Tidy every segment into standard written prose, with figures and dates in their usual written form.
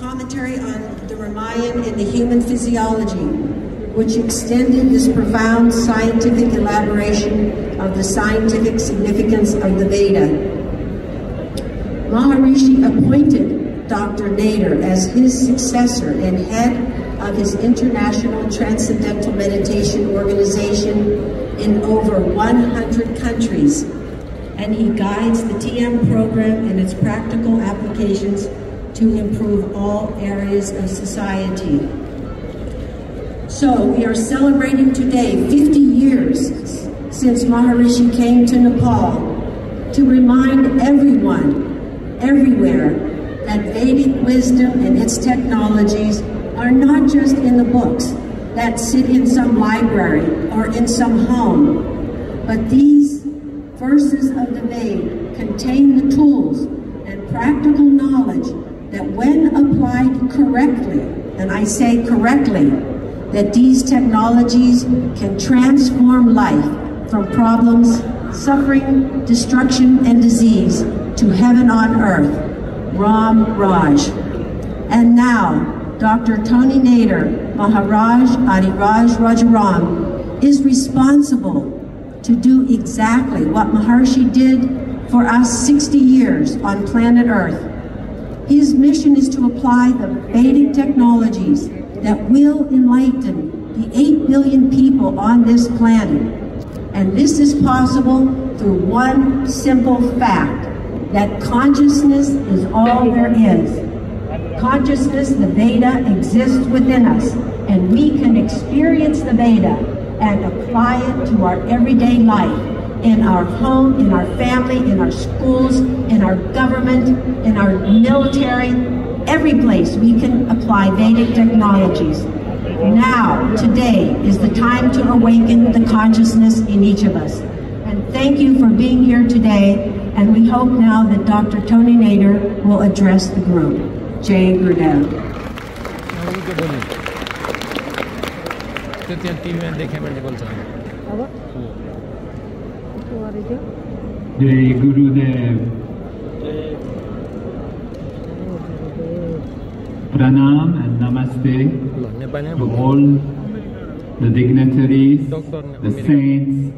Commentary on the Ramayana and the human physiology, which extended this profound scientific elaboration of the scientific significance of the Veda. Maharishi appointed Dr. Nader as his successor and head of his International Transcendental Meditation Organization in over 100 countries, and he guides the TM program and its practical applications to improve all areas of society. So we are celebrating today 50 years since Maharishi came to Nepal to remind everyone, everywhere, that Vedic wisdom and its technologies are not just in the books that sit in some library or in some home, but these verses of the Veda contain the tools and practical knowledge that when applied correctly, and I say correctly, that these technologies can transform life from problems, suffering, destruction, and disease to heaven on earth, Ram Raj. And now, Dr. Tony Nader, Maharaj Ariraj Rajaram, is responsible to do exactly what Maharishi did for us 60 years on planet Earth. His mission is to apply the Vedic technologies that will enlighten the 8 billion people on this planet. And this is possible through one simple fact, that consciousness is all there is. Consciousness, the Veda, exists within us, and we can experience the Veda and apply it to our everyday life, in our home, in our family, in our schools, in our government, in our military, every place we can apply Vedic technologies. Now, today, is the time to awaken the consciousness in each of us. And thank you for being here today, and we hope now that Dr. Tony Nader will address the group. Jai Gurudev. Jai Gurudev. Pranam and Namaste to all the dignitaries, the saints,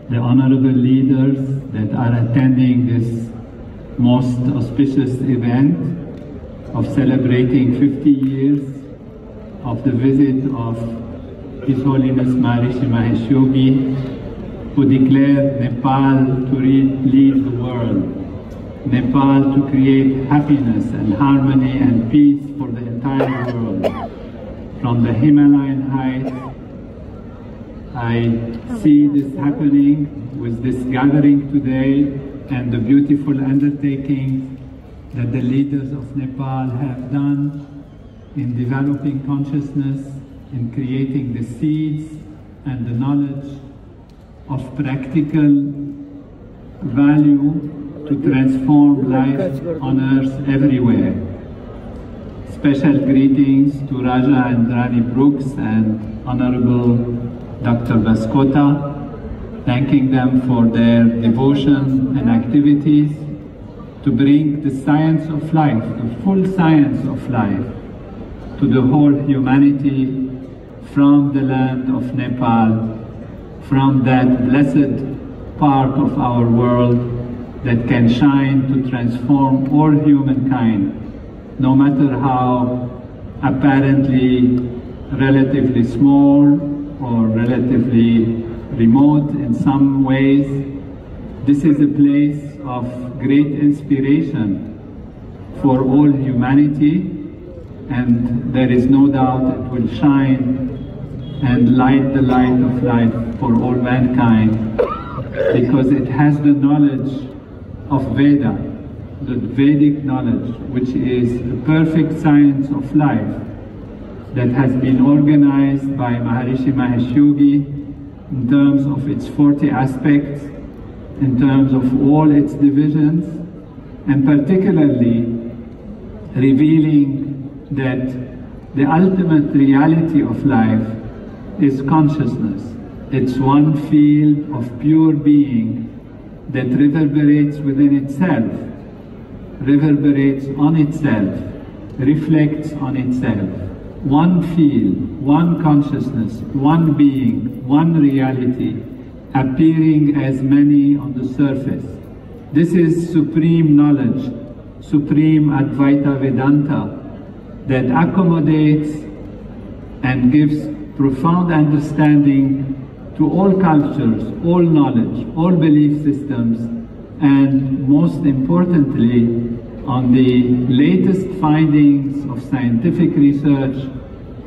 the honorable leaders that are attending this most auspicious event of celebrating 50 years of the visit of His Holiness Maharishi Mahesh Yogi, who declared Nepal to lead the world, Nepal to create happiness and harmony and peace for the entire world. From the Himalayan heights, I see this happening with this gathering today and the beautiful undertaking that the leaders of Nepal have done in developing consciousness, in creating the seeds and the knowledge of practical value to transform life on earth everywhere. Special greetings to Raja and Rani Brooks and Honorable Dr. Baskota, thanking them for their devotion and activities to bring the science of life, the full science of life, to the whole humanity from the land of Nepal, from that blessed part of our world that can shine to transform all humankind, no matter how apparently relatively small or relatively remote in some ways. This is a place of great inspiration for all humanity, and there is no doubt it will shine and light the light of life for all mankind, because it has the knowledge of Veda, the Vedic knowledge, which is the perfect science of life that has been organized by Maharishi Mahesh Yogi in terms of its 40 aspects, in terms of all its divisions, and particularly revealing that the ultimate reality of life is consciousness. It's one field of pure being that reverberates within itself, reverberates on itself, reflects on itself. One field, one consciousness, one being, one reality, appearing as many on the surface. This is supreme knowledge, supreme Advaita Vedanta, that accommodates and gives profound understanding to all cultures, all knowledge, all belief systems, and most importantly, on the latest findings of scientific research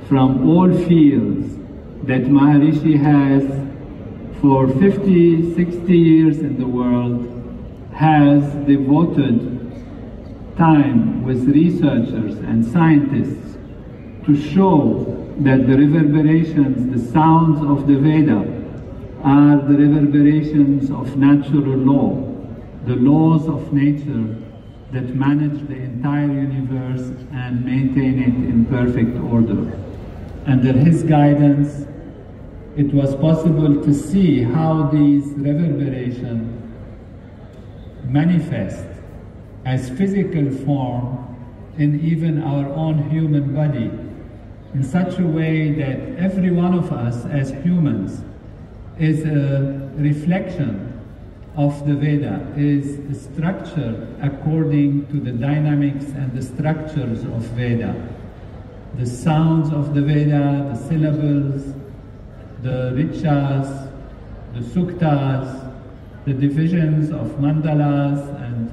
from all fields that Maharishi has for 50, 60 years in the world, has devoted time with researchers and scientists to show that the reverberations, the sounds of the Veda, are the reverberations of natural law, the laws of nature that manage the entire universe and maintain it in perfect order. Under his guidance, it was possible to see how these reverberations manifest as physical form in even our own human body, in such a way that every one of us as humans is a reflection of the Veda, is structured according to the dynamics and the structures of Veda. The sounds of the Veda, the syllables, the richas, the suktas, the divisions of mandalas, and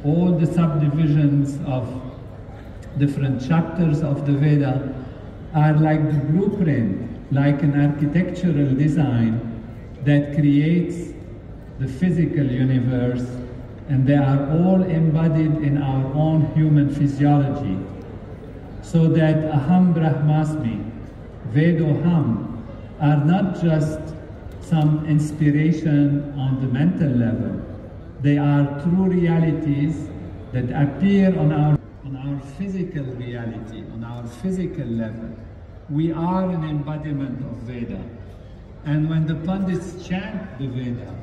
all the subdivisions of different chapters of the Veda are like the blueprint, like an architectural design that creates the physical universe, and they are all embodied in our own human physiology. So that Aham Brahmasmi, Vedoham, are not just some inspiration on the mental level. They are true realities that appear on our physical reality, on our physical level. We are an embodiment of Veda. And when the Pandits chant the Veda,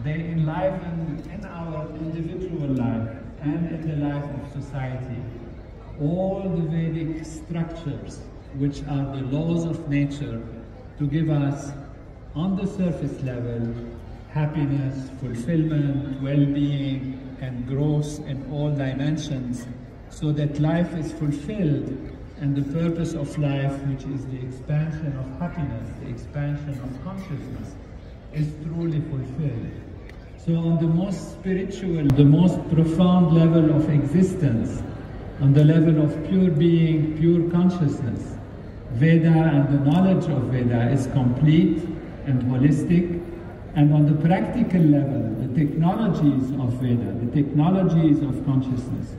they enliven in our individual life and in the life of society all the Vedic structures, which are the laws of nature, to give us, on the surface level, happiness, fulfillment, well-being, and growth in all dimensions, so that life is fulfilled and the purpose of life, which is the expansion of happiness, the expansion of consciousness, is truly fulfilled. So on the most spiritual, the most profound level of existence, on the level of pure being, pure consciousness, Veda and the knowledge of Veda is complete and holistic. And on the practical level, the technologies of Veda, the technologies of consciousness,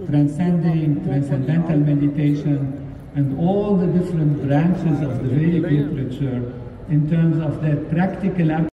transcendental meditation, and all the different branches of the Vedic literature in terms of their practical application.